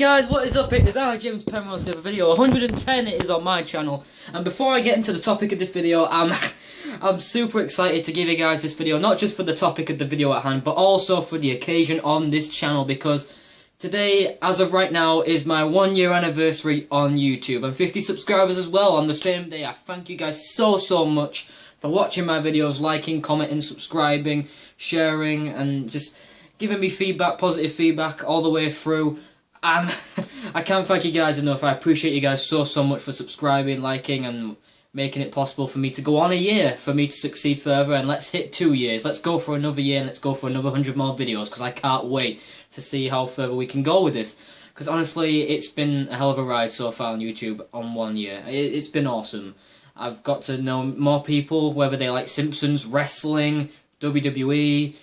guys, what is up? It is I, James Penrose, with a video 110 it is on my channel. And before I get into the topic of this video, I'm super excited to give you guys this video, not just for the topic of the video at hand, but also for the occasion on this channel, because today, as of right now, is my 1 year anniversary on YouTube, and 50 subscribers as well on the same day. I thank you guys so much for watching my videos, liking, commenting, subscribing, sharing, and just giving me feedback, positive feedback all the way through. I can't thank you guys enough. I appreciate you guys so much for subscribing, liking, and making it possible for me to go on a year, for me to succeed further, and let's hit 2 years. Let's go for another year, and let's go for another 100 more videos, because I can't wait to see how further we can go with this. Because honestly, it's been a hell of a ride so far on YouTube on 1 year. It's been awesome. I've got to know more people, whether they like Simpsons, wrestling, WWE,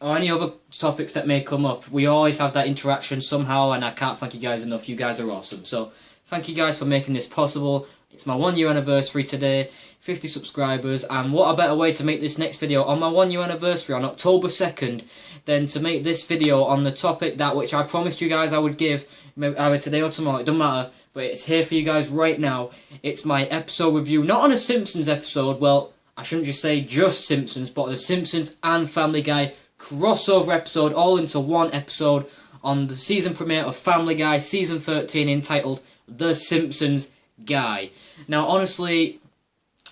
or any other topics that may come up. We always have that interaction somehow, and I can't thank you guys enough. You guys are awesome. So thank you guys for making this possible. It's my 1 year anniversary today, 50 subscribers, and what a better way to make this next video on my 1 year anniversary on October 2nd than to make this video on the topic that which I promised you guys I would give, either today or tomorrow, it doesn't matter, but it's here for you guys right now. It's my episode review, not on a Simpsons episode, well, I shouldn't just say just Simpsons, but the Simpsons and Family Guy crossover episode, all into one episode on the season premiere of Family Guy season 13, entitled The Simpsons Guy. Now honestly,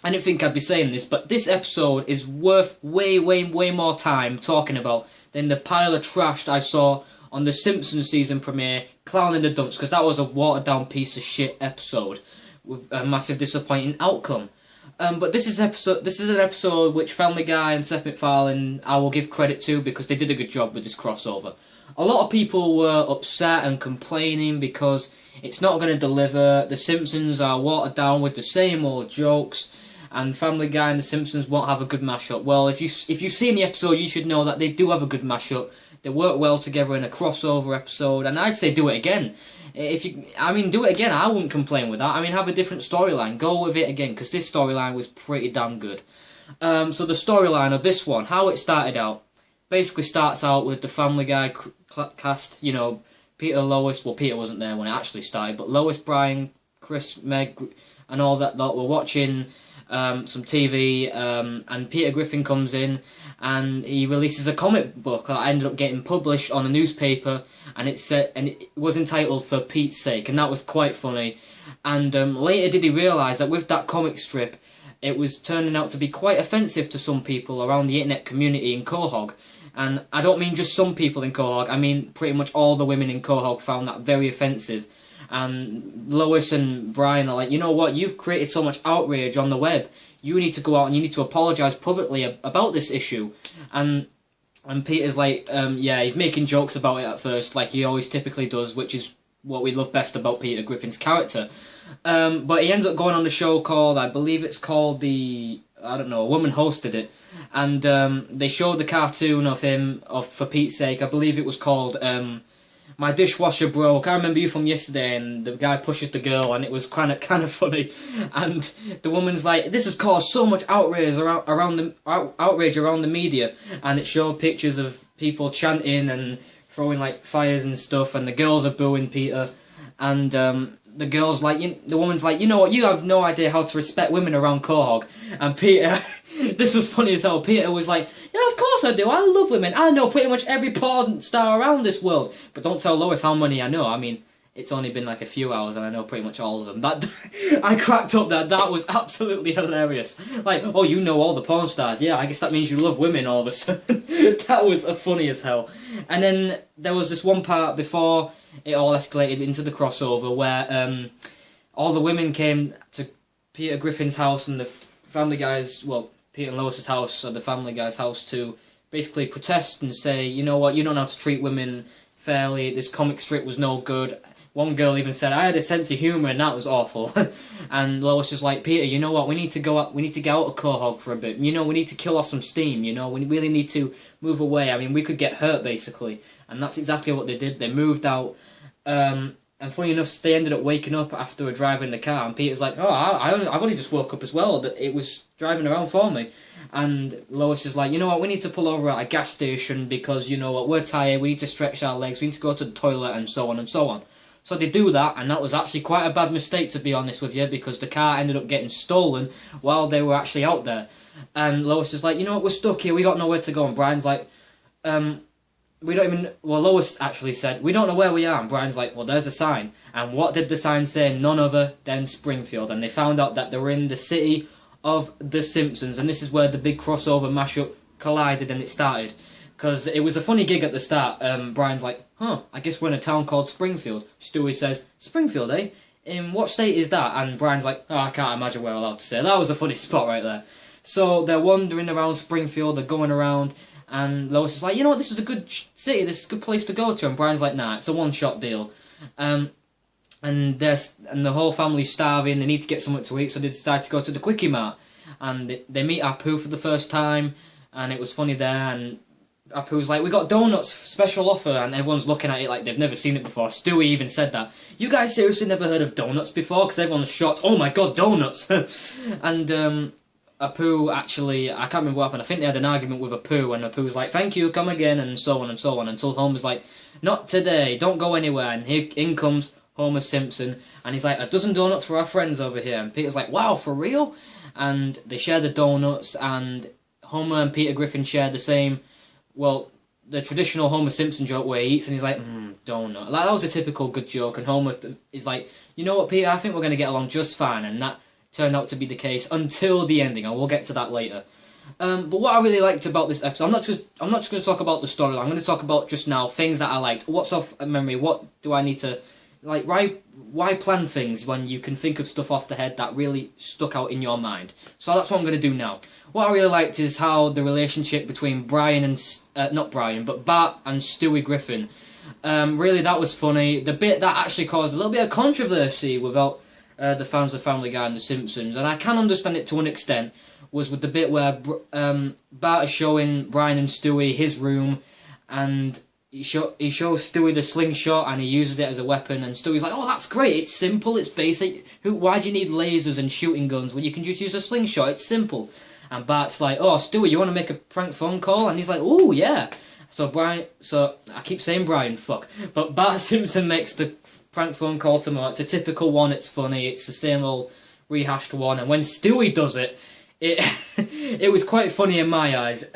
I didn't think I'd be saying this, but this episode is worth way more time talking about than the pile of trash that I saw on the Simpsons season premiere, Clown in the Dumps, because that was a watered down piece of shit episode with a massive disappointing outcome. But this is an episode which Family Guy and Seth MacFarlane I will give credit to, because they did a good job with this crossover. A lot of people were upset and complaining because it's not going to deliver. The Simpsons are watered down with the same old jokes, and Family Guy and the Simpsons won't have a good mashup. Well, if you've seen the episode, you should know that they do have a good mashup. They work well together in a crossover episode, and I'd say do it again. Do it again. I wouldn't complain with that. I mean, have a different storyline. Go with it again, because this storyline was pretty damn good. So the storyline of this one, how it started out, basically starts out with the Family Guy cast. You know, Peter, Lois. Well, Peter wasn't there when it actually started, but Lois, Brian, Chris, Meg, and all that lot were watching some TV, and Peter Griffin comes in and he releases a comic book that ended up getting published on a newspaper, and it was entitled For Pete's Sake, and that was quite funny. And later did he realise that with that comic strip, it was turning out to be quite offensive to some people around the internet community in Quahog. And I don't mean just some people in Quahog, I mean pretty much all the women in Quahog found that very offensive. And Lois and Brian are like, you know what, you've created so much outrage on the web, you need to go out and you need to apologise publicly about this issue. And Peter's like, yeah, he's making jokes about it at first, like he always typically does, which is what we love best about Peter Griffin's character. But he ends up going on the show called, I believe it's called a woman hosted it, and they showed the cartoon of him, For Pete's Sake. I believe it was called My Dishwasher Broke. I remember you from yesterday, and the guy pushes the girl, and it was kind of funny. And the woman's like, "This has caused so much outrage around the media," and it showed pictures of people chanting and throwing like fires and stuff, and the girls are booing Peter, and the woman's like, you know what, you have no idea how to respect women around Quahog. And Peter, this was funny as hell, Peter was like, yeah, of course I do, I love women, I know pretty much every porn star around this world, but don't tell Lois how many I know. I mean, it's only been like a few hours and I know pretty much all of them. That I cracked up that was absolutely hilarious. Like, oh, you know all the porn stars, yeah, I guess that means you love women all of a sudden. That was funny as hell. And then there was this one part before it all escalated into the crossover where all the women came to Peter Griffin's house and the Family Guy's, well, Peter and Lois's house, or the Family Guy's house, to basically protest and say, you know what, you don't know how to treat women fairly, this comic strip was no good. One girl even said, I had a sense of humour and that was awful. And Lois was like, Peter, you know what, we need to go out, we need to get out of Quahog for a bit, you know, we need to kill off some steam, you know, we really need to move away, I mean, we could get hurt basically. And that's exactly what they did, they moved out. And funny enough, they ended up waking up after driving the car, and Peter's like, "Oh, I've only just woke up as well. That it was driving around for me." And Lois is like, "You know what? We need to pull over at a gas station because you know what? We're tired. We need to stretch our legs. We need to go to the toilet, and so on and so on." So they do that, and that was actually quite a bad mistake, to be honest with you, because the car ended up getting stolen while they were actually out there. And Lois is like, "You know what? We're stuck here. We got nowhere to go." And Brian's like, we don't even, well, Lois actually said, "We don't know where we are." And Brian's like, "Well, there's a sign." And what did the sign say? None other than Springfield. And they found out that they were in the city of the Simpsons. And this is where the big crossover mashup collided and it started. Because it was a funny gig at the start. Brian's like, I guess we're in a town called Springfield. Stewie says, "Springfield, eh? In what state is that?" And Brian's like, I can't imagine we're allowed to say. That was a funny spot right there. So they're wandering around Springfield, they're going around. And Lois is like, "You know what, this is a good city, this is a good place to go to." And Brian's like, "Nah, it's a one-shot deal." And the whole family's starving, they need to get something to eat, so they decide to go to the Quickie Mart. And they meet Apu for the first time, and it was funny there, and Apu's like, "We got donuts, special offer," and everyone's looking at it like they've never seen it before. Stewie even said that. "You guys seriously never heard of donuts before?" Because everyone's shocked. "Oh my god, donuts!" And Apu actually, I can't remember what happened, I think they had an argument with Apu, and Apu's like, "Thank you, come again," and so on, until Homer's like, "Not today, don't go anywhere," and here in comes Homer Simpson, and he's like, "A dozen donuts for our friends over here," and Peter's like, "Wow, for real?" And they share the donuts, and Homer and Peter Griffin share the same, well, the traditional Homer Simpson joke where he eats and he's like, donut. That was a typical good joke, and Homer is like, "You know what, Peter, I think we're going to get along just fine," and that turned out to be the case until the ending, and we'll get to that later. But what I really liked about this episode, I'm not just going to talk about the storyline, I'm going to talk about just now things that I liked. What's off memory, what do I need to, like, why plan things when you can think of stuff off the head that really stuck out in your mind? So that's what I'm going to do now. What I really liked is how the relationship between Brian and, not Brian, but Bart and Stewie Griffin, really that was funny. The bit that actually caused a little bit of controversy without the fans of Family Guy and The Simpsons, and I can understand it to an extent, was with the bit where Bart is showing Brian and Stewie his room, and he shows Stewie the slingshot, and he uses it as a weapon, and Stewie's like, "Oh, that's great, it's simple, it's basic, why do you need lasers and shooting guns when you can just use a slingshot, it's simple." And Bart's like, "Oh, Stewie, you want to make a prank phone call?" And he's like, "Oh, yeah." So I keep saying Brian, fuck, but Bart Simpson makes the prank phone call to Mo. It's a typical one, it's funny, it's the same old rehashed one, and when Stewie does it, it was quite funny in my eyes.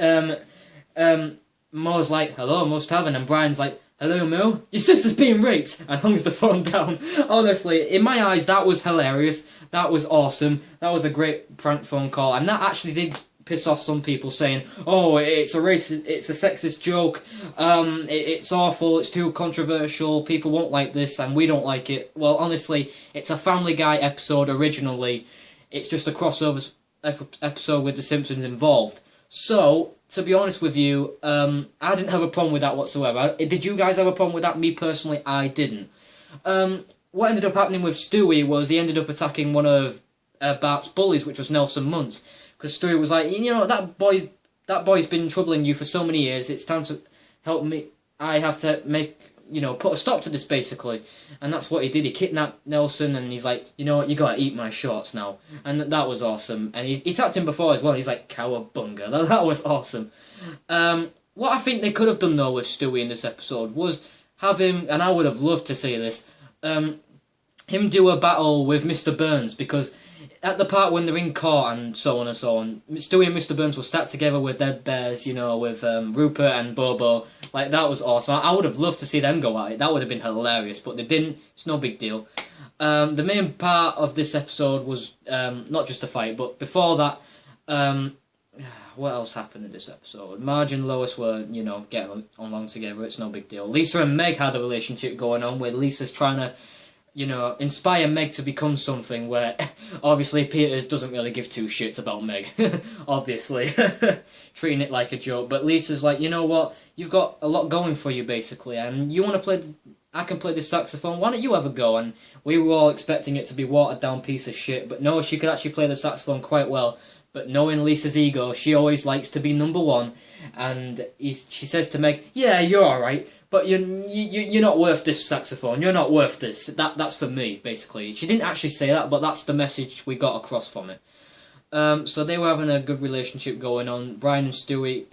Mo's like, "Hello, Mo's Tavern," and Brian's like, "Hello, Mo, your sister's being raped," and hangs the phone down. Honestly, in my eyes, that was hilarious, that was awesome, that was a great prank phone call, and that actually did piss off some people, saying, "Oh, it's a racist, it's a sexist joke, it's awful, it's too controversial, people won't like this, and we don't like it." Well, honestly, it's a Family Guy episode originally, it's just a crossover episode with The Simpsons involved. So, to be honest with you, I didn't have a problem with that whatsoever. Did you guys have a problem with that? Me personally, I didn't. What ended up happening with Stewie was he ended up attacking one of Bart's bullies, which was Nelson Muntz. Because Stewie was like, "You know, that boy's been troubling you for so many years, it's time to help me, I have to put a stop to this," basically. And that's what he did, he kidnapped Nelson, and he's like, "You know what, you gotta eat my shorts now." And that was awesome. And he tapped him before as well, he's like, "Cowabunga." That was awesome. What I think they could have done though with Stewie in this episode was have him, and I would have loved to see this, him do a battle with Mr. Burns, because at the part when they're in court and so on, Stewie and Mr. Burns were sat together with their bears, with Rupert and Bobo. Like, that was awesome. I would have loved to see them go at it. That would have been hilarious, but they didn't. It's no big deal. The main part of this episode was not just a fight, but before that, what else happened in this episode? Marge and Lois were, getting along together. It's no big deal. Lisa and Meg had a relationship going on where Lisa's trying to inspire Meg to become something, where obviously Peter doesn't really give two shits about Meg, obviously, treating it like a joke, but Lisa's like, "You know what, you've got a lot going for you, basically, and you want to play, I can play the saxophone, why don't you have a go?" And we were all expecting it to be watered down piece of shit, but no, she could actually play the saxophone quite well. But knowing Lisa's ego, she always likes to be number one, and she says to Meg, "Yeah, you're alright, but you're not worth this saxophone. You're not worth this. That's for me, basically. She didn't actually say that, but that's the message we got across from it. So they were having a good relationship going on. Brian and Stewie,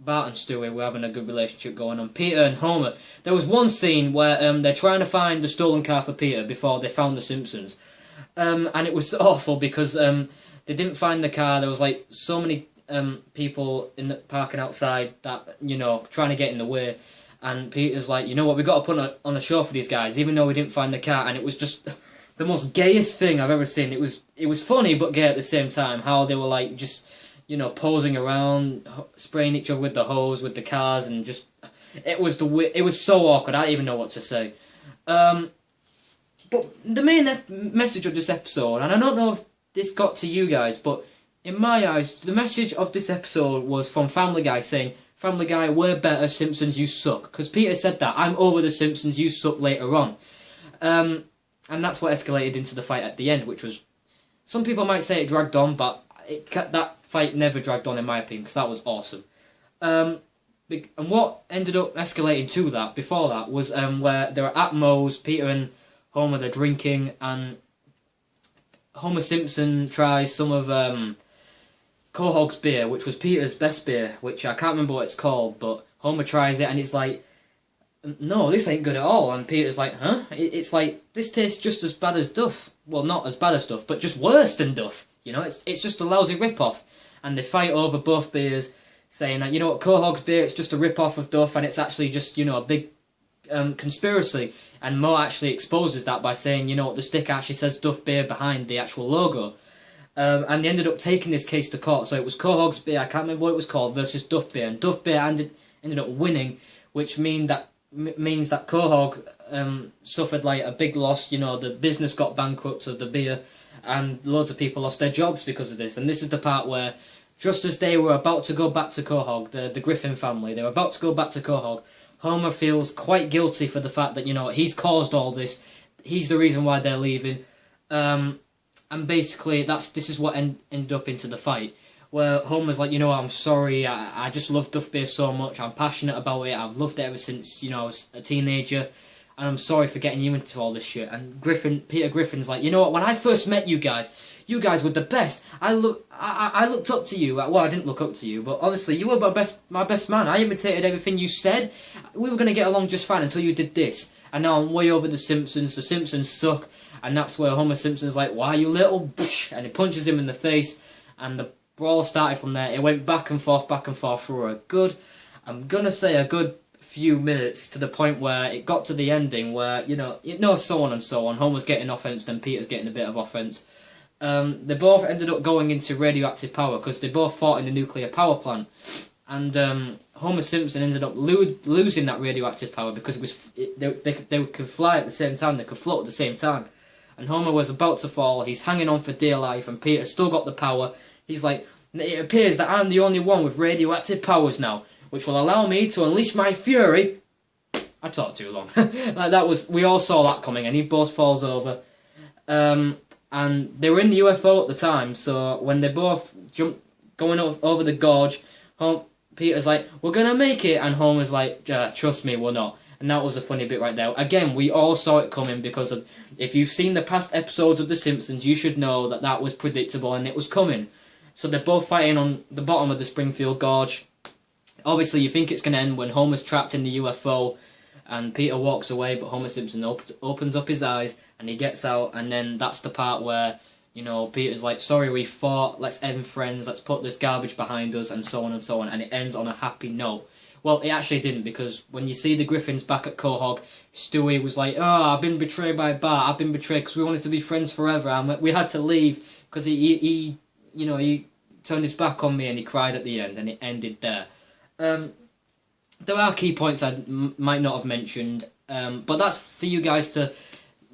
Bart and Stewie were having a good relationship going on. Peter and Homer. There was one scene where they're trying to find the stolen car for Peter before they found the Simpsons. And it was awful because they didn't find the car. There was like so many people in the parking outside that, you know, trying to get in the way. And Peter's like, you know what, we've got to put on a show for these guys, even though we didn't find the car. And it was just the most gayest thing I've ever seen. It was funny but gay at the same time. How they were like just, you know, posing around, spraying each other with the hose, with the cars, and just it was so awkward. I don't even know what to say. But the main message of this episode, and I don't know if this got to you guys, but in my eyes, the message of this episode was from Family Guy saying, Family Guy, we're better, Simpsons, you suck. Because Peter said that, I'm over the Simpsons, you suck later on. And that's what escalated into the fight at the end, which was, some people might say it dragged on, but that fight never dragged on in my opinion, because that was awesome. And what ended up escalating to that, before that, was where they were at Moe's, Peter and Homer, they're drinking, and Homer Simpson tries some of Quahog's beer, which was Peter's best beer, which I can't remember what it's called, but Homer tries it and it's like, no, this ain't good at all. And Peter's like, huh? It's like, this tastes just as bad as Duff. Well, not as bad as Duff, but just worse than Duff. You know, it's just a lousy rip-off. And they fight over both beers, saying that, you know what, Quahog's beer, it's just a rip-off of Duff, and it's actually just, you know, a big conspiracy. And Moe actually exposes that by saying, you know what, the sticker actually says Duff beer behind the actual logo. And they ended up taking this case to court. So it was Quahog's beer, I can't remember what it was called, versus Duff beer. And Duff beer ended up winning, which means that Quahog suffered like a big loss. You know, the business got bankrupt of the beer, and loads of people lost their jobs because of this. And this is the part where, just as they were about to go back to Quahog, the Griffin family, they were about to go back to Quahog, Homer feels quite guilty for the fact that, you know, he's caused all this. He's the reason why they're leaving. And basically, this is what ended up into the fight, where Homer's like, you know, I'm sorry, I just love Duff Beer so much, I'm passionate about it, I've loved it ever since, you know, I was a teenager, and I'm sorry for getting you into all this shit. And Peter Griffin's like, you know what, when I first met you guys were the best. I looked up to you. Well, I didn't look up to you, but honestly, you were my best man. I imitated everything you said. We were going to get along just fine until you did this. And now I'm way over the Simpsons. The Simpsons suck. And that's where Homer Simpson's like, why, you little... And he punches him in the face. And the brawl started from there. It went back and forth for a good... I'm going to say a good few minutes, to the point where it got to the ending where, you know, so on and so on. Homer's getting offense, then Peter's getting a bit of offense. They both ended up going into radioactive power because they both fought in the nuclear power plant. And Homer Simpson ended up losing that radioactive power because they could fly at the same time, they could float at the same time. And Homer was about to fall, he's hanging on for dear life, and Peter still got the power. He's like, it appears that I'm the only one with radioactive powers now, which will allow me to unleash my fury. I talked too long. We all saw that coming, and he both falls over. And they were in the UFO at the time, so when they both going over the gorge, Peter's like, we're gonna make it, and Homer's like, trust me, we're not. And that was a funny bit right there. Again, we all saw it coming because if you've seen the past episodes of The Simpsons, you should know that was predictable and it was coming. So they're both fighting on the bottom of the Springfield Gorge. Obviously, you think it's going to end when Homer's trapped in the UFO and Peter walks away, but Homer Simpson opens up his eyes and he gets out, and then that's the part where, you know, Peter's like, sorry we fought, let's end friends, let's put this garbage behind us, and so on and so on, and it ends on a happy note. Well, it actually didn't, because when you see the Griffins back at Quahog, Stewie was like, oh, I've been betrayed by Bart, I've been betrayed because we wanted to be friends forever, and we had to leave because he turned his back on me and he cried at the end, and it ended there. There are key points I might not have mentioned, but that's for you guys to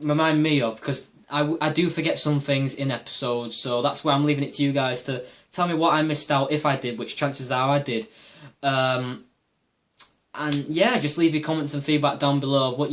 remind me of, because I do forget some things in episodes, so that's where I'm leaving it to you guys to tell me what I missed out, if I did, which chances are I did. And yeah, just leave your comments and feedback down below of what